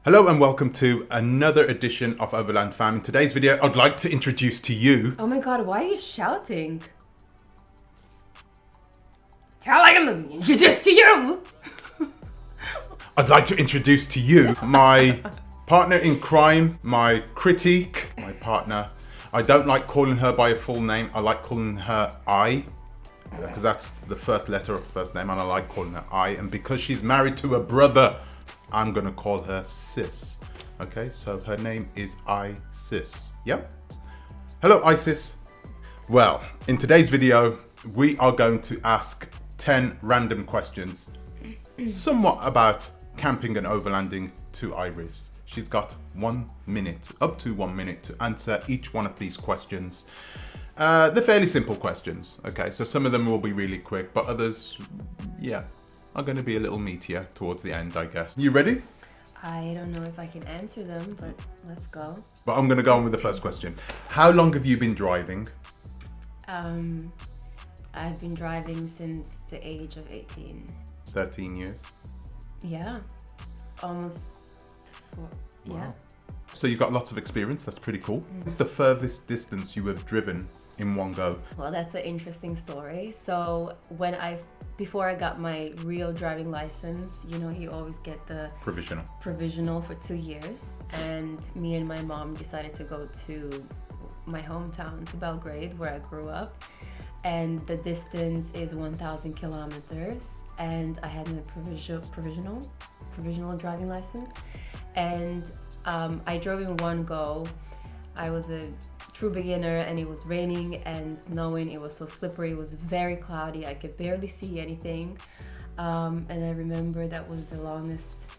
Hello and welcome to another edition of Overland Fam. In today's video, I'd like to introduce to you... Oh my god, why are you shouting? I'd like to introduce to you my partner in crime, my critique, my partner. I don't like calling her by a full name. I like calling her I, because that's the first letter of the first name, and I like calling her I. And because she's married to a brother, I'm gonna call her Sis. Okay, so her name is Isis. Yep. Hello, Isis. Well, in today's video, we are going to ask 10 random questions, somewhat about camping and overlanding to Iris. She's got 1 minute, up to 1 minute, to answer each one of these questions. They're fairly simple questions. Okay, so some of them will be really quick, but others, yeah, are going to be a little meatier towards the end, I guess. You ready? I don't know if I can answer them, but let's go. But I'm going to go on with the first question. How long have you been driving? I've been driving since the age of 18. 13 years? Yeah, almost 4, Wow. yeah. So you've got lots of experience, that's pretty cool. What's the furthest distance you have driven in one go? Well, that's an interesting story. So before I got my real driving license, you know, you always get the provisional for 2 years. And me and my mom decided to go to my hometown, to Belgrade, where I grew up. And the distance is 1,000 kilometers. And I had my provisional driving license. And I drove in one go. I was a true beginner, and it was raining and snowing. It was so slippery. It was very cloudy. I could barely see anything. And I remember that was the longest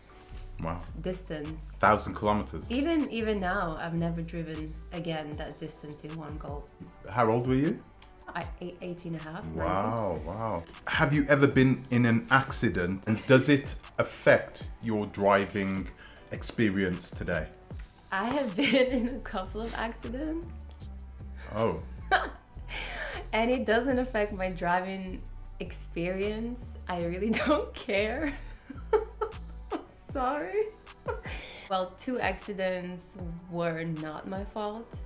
distance. 1,000 kilometers. Even now, I've never driven again that distance in one go. How old were you? 18 and a half. Wow. Have you ever been in an accident, and does it affect your driving experience today? I have been in a couple of accidents. Oh. And it doesn't affect my driving experience. I really don't care. Sorry. Well, 2 accidents were not my fault,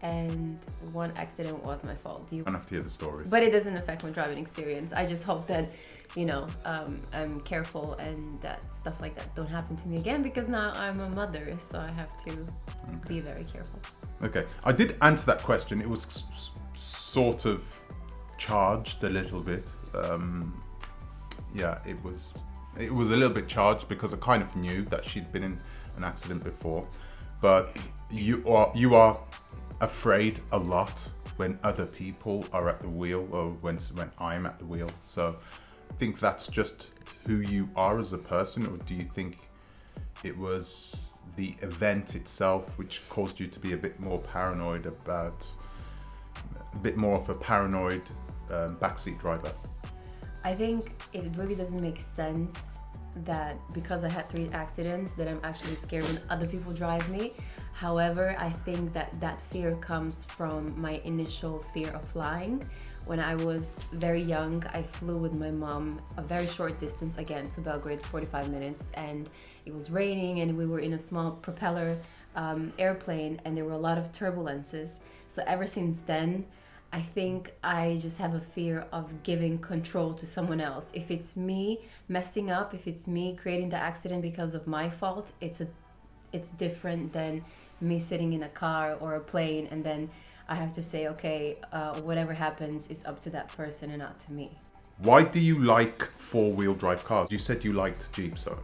and 1 accident was my fault. I don't have to hear the stories. But it doesn't affect my driving experience. I just hope that, you know, I'm careful and that stuff like that don't happen to me again, because now I'm a mother, so I have to be very careful. Okay, I did answer that question. It was sort of charged a little bit. Yeah, it was a little bit charged because I kind of knew that she'd been in an accident before. But you are afraid a lot when other people are at the wheel, or when I'm at the wheel. So I think that's just who you are as a person, or do you think it was the event itself which caused you to be a bit more paranoid about, a bit more of a paranoid backseat driver? I think it really doesn't make sense that because I had 3 accidents that I'm actually scared when other people drive me. However, I think that fear comes from my initial fear of flying. When I was very young, I flew with my mom a very short distance, again, to Belgrade, 45 minutes, and it was raining, and we were in a small propeller airplane, and there were a lot of turbulences. So ever since then, I think I just have a fear of giving control to someone else. If it's me messing up, if it's me creating the accident because of my fault, it's different than me sitting in a car or a plane, and then I have to say, okay, whatever happens is up to that person and not to me. Why do you like 4-wheel drive cars? You said you liked Jeeps, so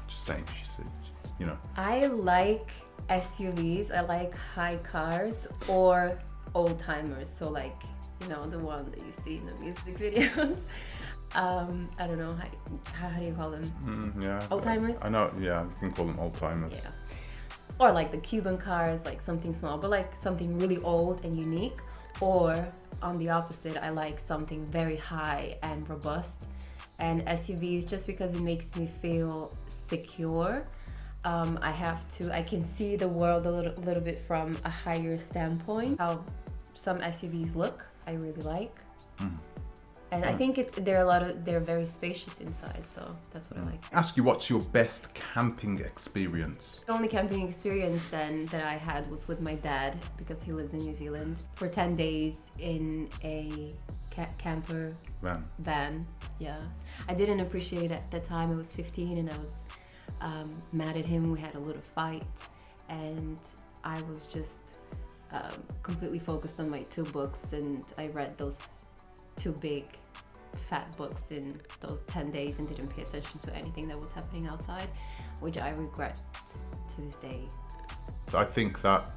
just saying, she said, you know. I like SUVs, I like high cars, or old timers, so like, you know, the one that you see in the music videos. I don't know, how do you call them? Yeah. Old timers? I know, yeah, you can call them old timers. Yeah. Or like the Cuban cars, like something small, but like something really old and unique. Or on the opposite, I like something very high and robust. And SUVs, just because it makes me feel secure. I can see the world a little bit from a higher standpoint. How some SUVs look, I really like. And I think they're very spacious inside, so that's what I like. Ask you, what's your best camping experience? The only camping experience then that I had was with my dad, because he lives in New Zealand, for 10 days in a camper van. Yeah, I didn't appreciate it at the time. I was 15 and I was mad at him. We had a little fight, and I was just completely focused on my 2 books, and I read those 2 big fat books in those 10 days and didn't pay attention to anything that was happening outside, which I regret to this day. I think that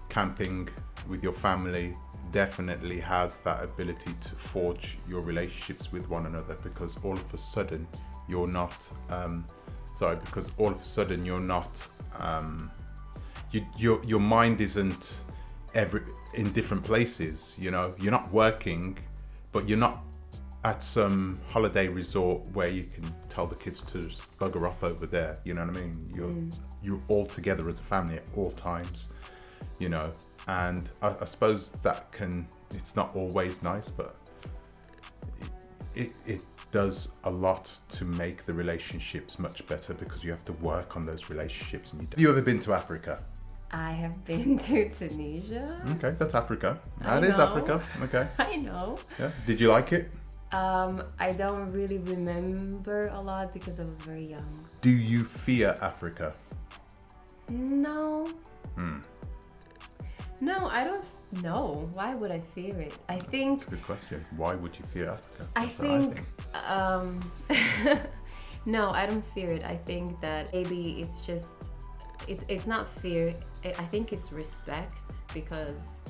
camping with your family definitely has that ability to forge your relationships with one another, because all of a sudden you're not your mind isn't in different places, you know. You're not working, but you're not at some holiday resort where you can tell the kids to just bugger off over there, you know what I mean? You're all together as a family at all times, you know. And I suppose that it's not always nice, but it does a lot to make the relationships much better, because you have to work on those relationships. Have you ever been to Africa? I have been to Tunisia. Okay, that's Africa. That is Africa. Okay. I know. Yeah. Did you like it? I don't really remember a lot because I was very young. Do you fear Africa? No. No, I don't. No. Why would I fear it? I think. That's a good question. Why would you fear Africa? I think. No, I don't fear it. I think that maybe it's just. It's not fear. I think it's respect, because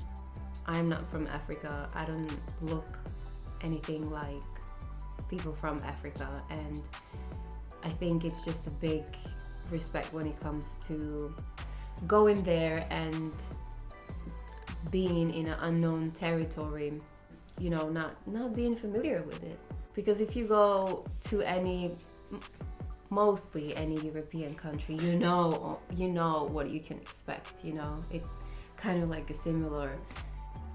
I'm not from Africa. I don't look anything like people from Africa, and I think it's just a big respect when it comes to going there and being in an unknown territory, you know, not being familiar with it. Because if you go to mostly any European country, you know what you can expect, you know. It's kind of like a similar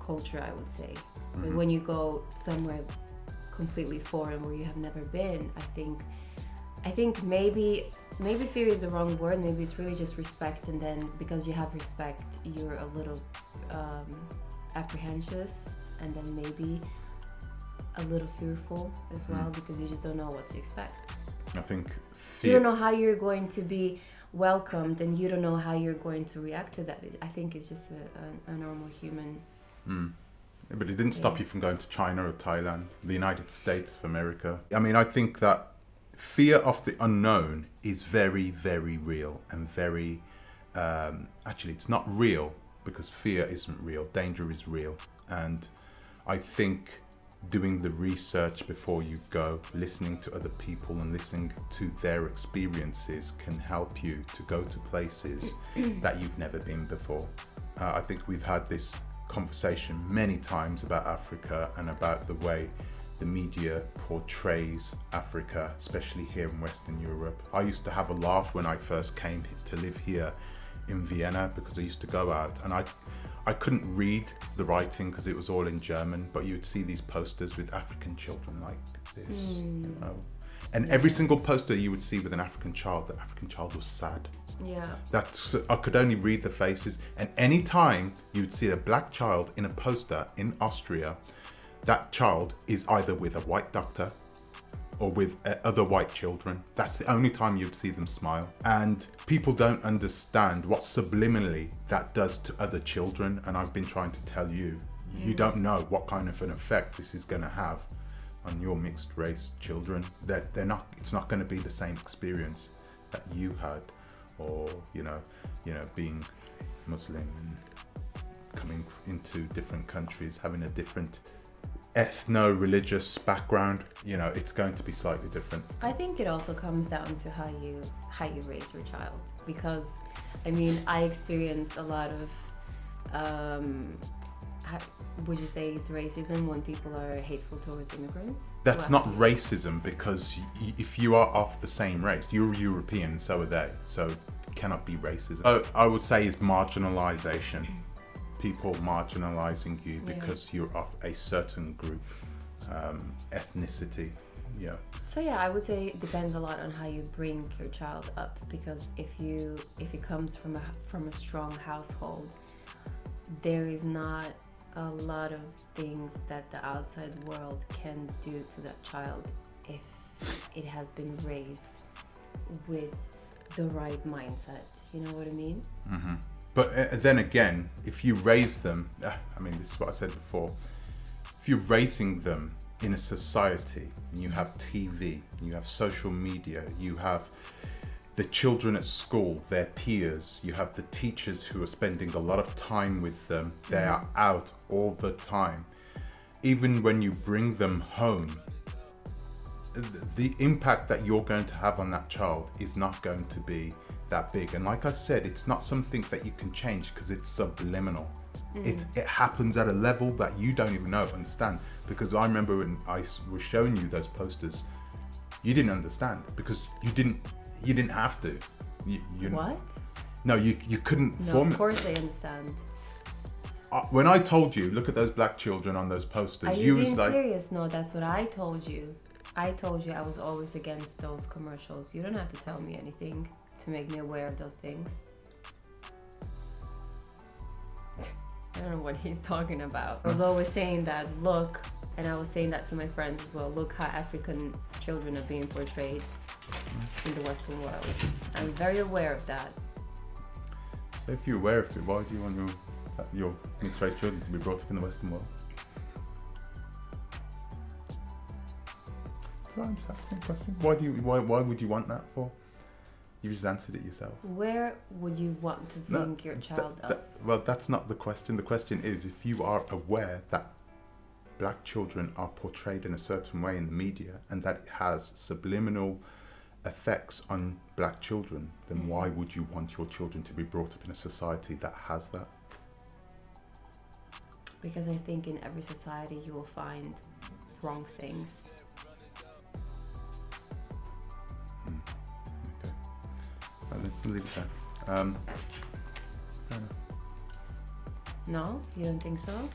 culture, I would say. But when you go somewhere completely foreign where you have never been, I think maybe fear is the wrong word. Maybe it's really just respect, and then because you have respect, you're a little apprehensive, and then maybe a little fearful as well, because you just don't know what to expect. I think you don't know how you're going to be welcomed, and you don't know how you're going to react to that. I think it's just a normal human. But it didn't stop you from going to China or Thailand, the United States of America. I mean, I think that fear of the unknown is very, very real, and very, actually it's not real, because fear isn't real, danger is real. And I think doing the research before you go, listening to other people and listening to their experiences can help you to go to places that you've never been before. I think we've had this conversation many times about Africa and about the way the media portrays Africa, especially here in Western Europe. I used to have a laugh when I first came to live here in Vienna, because I used to go out and I couldn't read the writing because it was all in German, but you would see these posters with African children like this, you know. And every single poster you would see with an African child, the African child was sad. Yeah. I could only read the faces. And any time you would see a black child in a poster in Austria, that child is either with a white doctor or with other white children. That's the only time you'd see them smile. And people don't understand what subliminally that does to other children. And I've been trying to tell you, you don't know what kind of an effect this is going to have on your mixed race children. It's not going to be the same experience that you had, or you know, being Muslim and coming into different countries, having a different ethno-religious background. You know, it's going to be slightly different. I think it also comes down to how you raise your child, because I mean, I experienced a lot of would you say it's racism when people are hateful towards immigrants? That's not racism, because if you are of the same race, you're European, so are they. So it cannot be racism. So I would say it's marginalization. People marginalizing you because you're of a certain group. ethnicity. Yeah. So yeah, I would say it depends a lot on how you bring your child up, because if it comes from a strong household, there is not a lot of things that the outside world can do to that child if it has been raised with the right mindset. You know what I mean? Mm-hmm. But then again, if you raise them, I mean, this is what I said before. If you're raising them in a society, and you have TV, you have social media, you have the children at school, their peers, you have the teachers who are spending a lot of time with them, they are out all the time. Even when you bring them home, the impact that you're going to have on that child is not going to be that big. And like I said, it's not something that you can change because it's subliminal. It happens at a level that you don't even understand. Because I remember when I was showing you those posters, you didn't understand because you didn't have to. What? No, you couldn't No, form of course I understand. When I told you, look at those black children on those posters, Are you was being like, serious? No, that's what I told you. I told you I was always against those commercials. You don't have to tell me anything to make me aware of those things. I don't know what he's talking about. I was always saying that, look, and I was saying that to my friends as well, look how African children are being portrayed in the Western world. I'm very aware of that. So if you're aware of it, why do you want your mixed race children to be brought up in the Western world? So I'm just asking a question. Why would you want that for? You just answered it yourself. Where would you want to bring your child up? Well, that's not the question. The question is if you are aware that black children are portrayed in a certain way in the media and that it has subliminal effects on black children, then why would you want your children to be brought up in a society that has that? Because I think in every society you will find wrong things. Let's leave it there. No, you don't think so?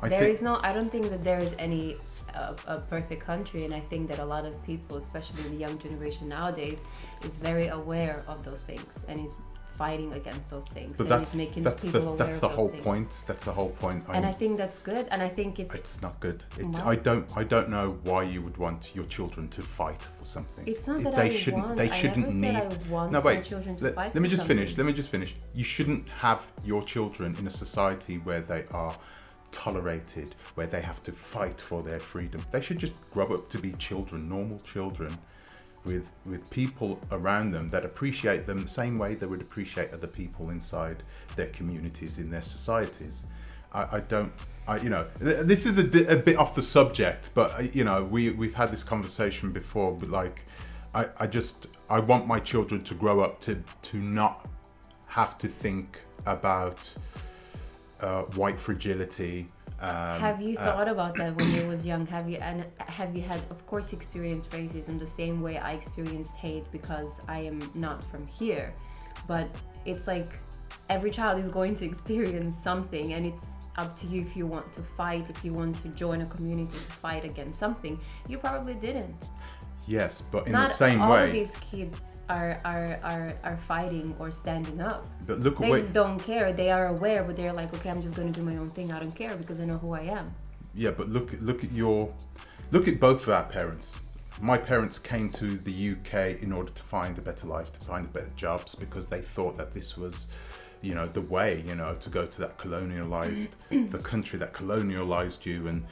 I don't think that there is any a perfect country, and I think that a lot of people, especially the young generation nowadays, is very aware of those things and is fighting against those things. But and that's is making that's people the aware that's of the those whole things. point. That's the whole point. And I think that's good, and I think it's not good. What? I don't know why you would want your children to fight for something. It's not that they I shouldn't. want. They I shouldn't never need. said I want No, my wait. children to Let fight me for just something. finish. Let me just finish. You shouldn't have your children in a society where they are tolerated, where they have to fight for their freedom. They should just grow up to be children, normal children, with people around them that appreciate them the same way they would appreciate other people inside their communities, in their societies. This is a bit off the subject, but we've had this conversation before. But like, I want my children to grow up to not have to think about white fragility. Have you thought about that when you was young? Have you had, of course, you experienced racism the same way I experienced hate, because I am not from here, but it's like every child is going to experience something, and it's up to you if you want to fight, if you want to join a community to fight against something. You probably didn't. Yes, but in Not the same all way, of these kids are fighting or standing up. but look They away. just don't care. They are aware, but they're like, okay, I'm just going to do my own thing. I don't care because I know who I am. Yeah, but look at both of our parents. My parents came to the UK in order to find a better life, to find better jobs, because they thought that this was, the way, to go to that colonialized, the country that colonialized you, and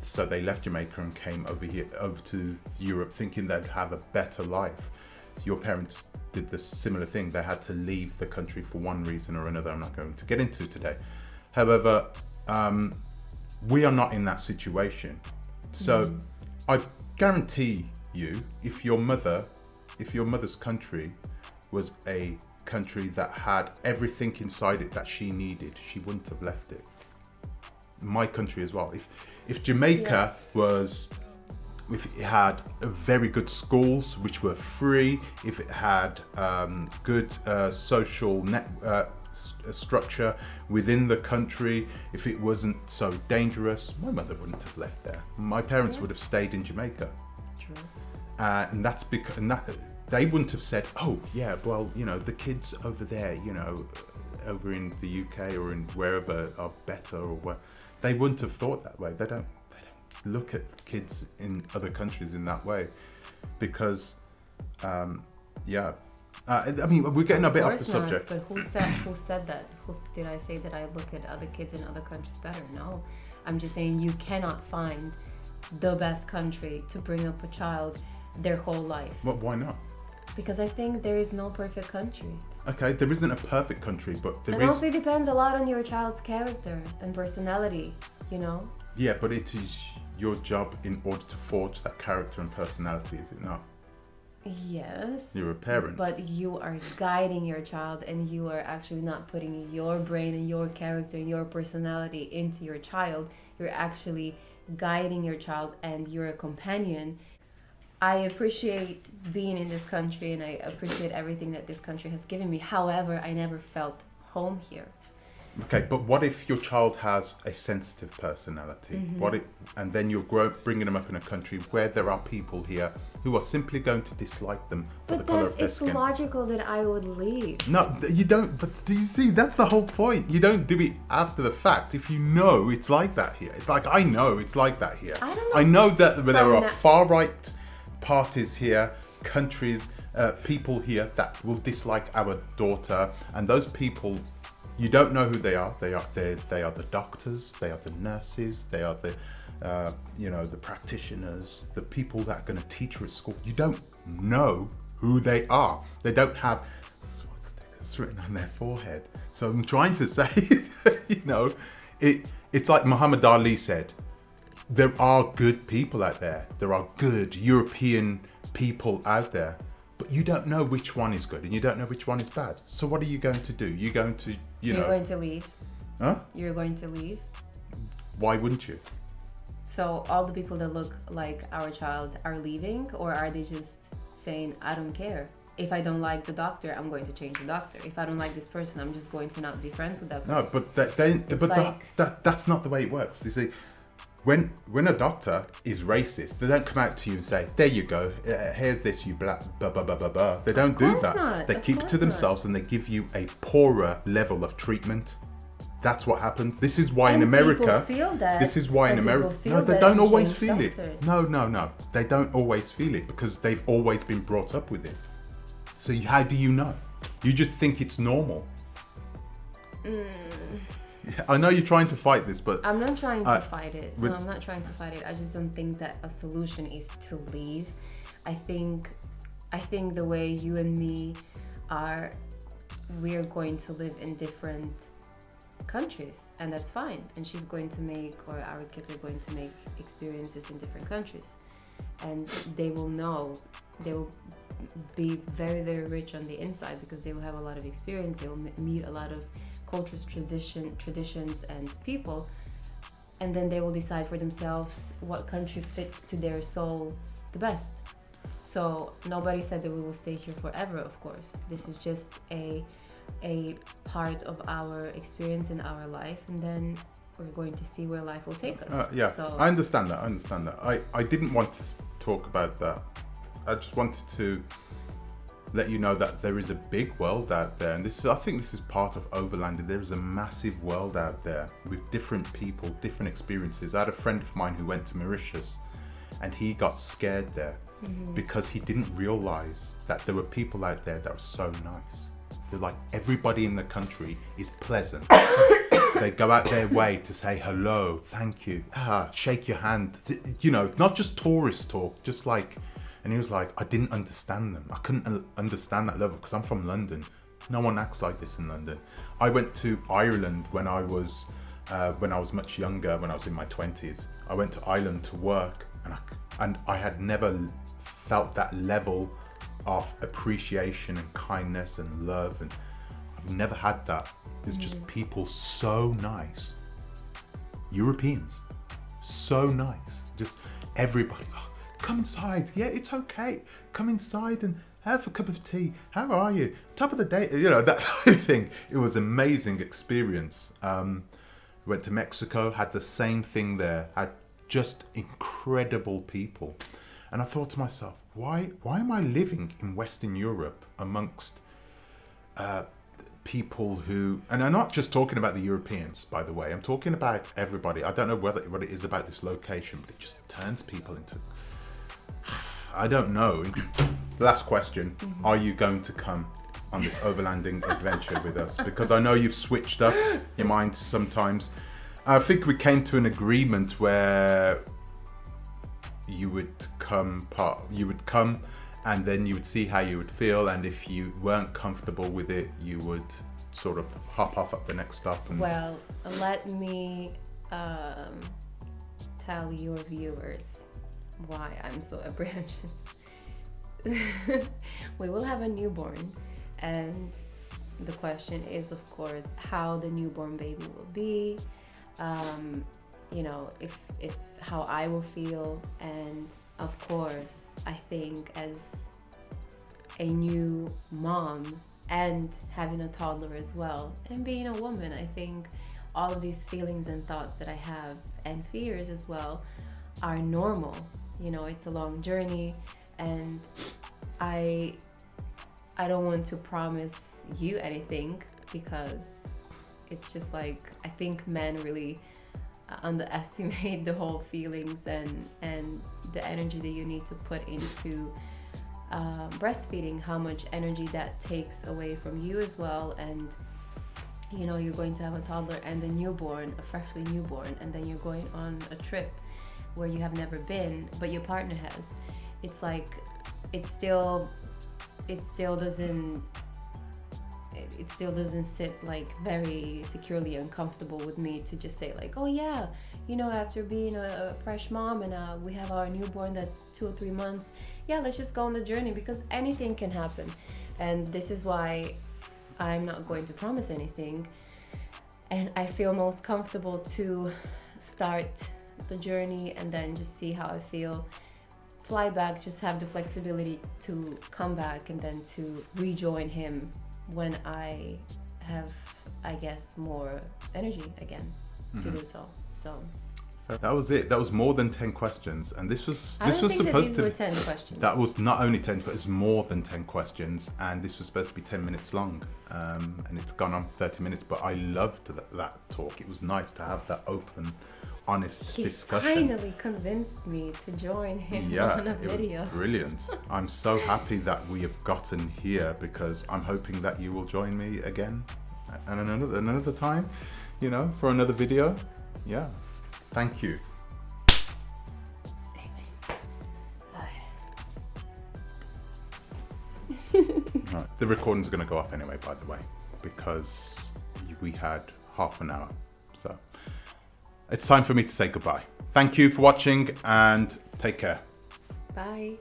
so they left Jamaica and came over to Europe, thinking they'd have a better life. Your parents did the similar thing. They had to leave the country for one reason or another. I'm not going to get into today. However, we are not in that situation. So I guarantee you, if your mother's country was a country that had everything inside it that she needed, she wouldn't have left it. My country as well. If Jamaica if it had very good schools which were free, if it had good social a structure within the country, if it wasn't so dangerous, my mother wouldn't have left there. My parents would have stayed in Jamaica. True. And that's because they wouldn't have said, oh yeah, well, you know, the kids over there, you know, over in the UK or in wherever are better or what. They wouldn't have thought that way. They don't look at kids in other countries in that way, because I mean, we're getting a bit off the subject. But who said that? Did I say that I look at other kids in other countries better? No. I'm just saying you cannot find the best country to bring up a child their whole life. Well, why not? Because I think there is no perfect country. Okay, there isn't a perfect country, but there is. And also it depends a lot on your child's character and personality, you know? Yeah, but it is your job in order to forge that character and personality, is it not? Yes. You're a parent. But you are guiding your child, and you are actually not putting your brain and your character and your personality into your child. You're actually guiding your child, and you're a companion. I appreciate being in this country, and I appreciate everything that this country has given me. However, I never felt home here. Okay, but what if your child has a sensitive personality? And then you're bringing them up in a country where there are people here who are simply going to dislike them for the colour of their skin. It's logical that I would leave. No, you don't. But do you see? That's the whole point. You don't do it after the fact. If you know it's like that here, it's like I know it's like that here. I don't know. I know that there are far right parties here, countries, people here that will dislike our daughter, and those people. You don't know who they are. They are the doctors. They are the nurses. They are the, the practitioners. The people that are going to teach her at school. You don't know who they are. They don't have swastikas written on their forehead. So I'm trying to say, it's like Muhammad Ali said. There are good people out there. There are good European people out there. But you don't know which one is good and you don't know which one is bad. So what are you going to do? You're going to, You're going to leave. Huh? You're going to leave. Why wouldn't you? So all the people that look like our child are leaving, or are they just saying, I don't care. If I don't like the doctor, I'm going to change the doctor. If I don't like this person, I'm just going to not be friends with that person. No, but that's not the way it works. You see, when a doctor is racist, they don't come out to you and say, there you go, here's this, you black, blah, blah, blah, blah, blah. They don't do that. Not. They keep it to themselves and they give you a poorer level of treatment. That's what happens. This is why in America, feel that, this is why in America, no, they don't always feel it. No, they don't always feel it because they've always been brought up with it. So how do you know? You just think it's normal. I know you're trying to fight this, but I'm not trying to fight it. No, I'm not trying to fight it. I just don't think that a solution is to leave. I think the way you and me are, we're going to live in different countries, and that's fine. And she's going to make, or our kids are going to make experiences in different countries, and they will know, they will be very, very rich on the inside because they will have a lot of experience. They will meet a lot of cultures, traditions and people, and then they will decide for themselves what country fits to their soul the best. So nobody said that we will stay here forever, of course. This is just a part of our experience in our life, and then we're going to see where life will take us. So, I understand that. I didn't want to talk about that. I just wanted to let you know that there is a big world out there, and I think this is part of Overlanding. There is a massive world out there with different people, different experiences. I had a friend of mine who went to Mauritius, and he got scared there because he didn't realize that there were people out there that were so nice. They're like, everybody in the country is pleasant. They go out their way to say hello, thank you, shake your hand. Not just tourist talk, just like. And he was like, I didn't understand them. I couldn't understand that level because I'm from London. No one acts like this in London. I went to Ireland when I was much younger, when I was in my 20s. I went to Ireland to work, and I had never felt that level of appreciation and kindness and love, and I've never had that. There's just people so nice. Europeans, so nice. Just everybody. Come inside. Yeah, it's okay. Come inside and have a cup of tea. How are you? Top of the day, you know, that kind of thing. It was an amazing experience. Went to Mexico, had the same thing there. Had just incredible people. And I thought to myself, why am I living in Western Europe amongst people who, and I'm not just talking about the Europeans, by the way, I'm talking about everybody. I don't know what it is about this location, but it just turns people into, I don't know. Last question, are you going to come on this overlanding adventure with us? Because I know you've switched up your mind sometimes. I think we came to an agreement where you would come and then you would see how you would feel, and if you weren't comfortable with it, you would sort of hop off at the next stop. Well, let me tell your viewers why I'm so apprehensive. We will have a newborn, and the question is, of course, how the newborn baby will be, you know, if how I will feel, and of course, I think as a new mom and having a toddler as well, and being a woman, I think all of these feelings and thoughts that I have, and fears as well, are normal. You know, it's a long journey, and I don't want to promise you anything, because it's just like, I think men really underestimate the whole feelings and the energy that you need to put into breastfeeding, how much energy that takes away from you as well. And you know, you're going to have a toddler and a newborn, a freshly newborn, and then you're going on a trip where you have never been, but your partner has. It's like, it still doesn't sit like very securely and comfortable with me to just say like, oh yeah, you know, after being a fresh mom and we have our newborn that's 2 or 3 months, yeah, let's just go on the journey, because anything can happen. And this is why I'm not going to promise anything, and I feel most comfortable to start the journey and then just see how I feel, fly back, just have the flexibility to come back and then to rejoin him when I have, I guess, more energy again to do so. So that was it. That was more than 10 questions, and this was supposed that these to were 10 questions. That was not only 10, but it was more than 10 questions, and this was supposed to be 10 minutes long, and it's gone on 30 minutes. But I loved that talk. It was nice to have that open, honest discussion. He finally convinced me to join him on a video. It was brilliant. I'm so happy that we have gotten here, because I'm hoping that you will join me again and another time, you know, for another video. Yeah. Thank you. Right. The recording's going to go off anyway, by the way, because we had half an hour. So it's time for me to say goodbye. Thank you for watching, and take care. Bye.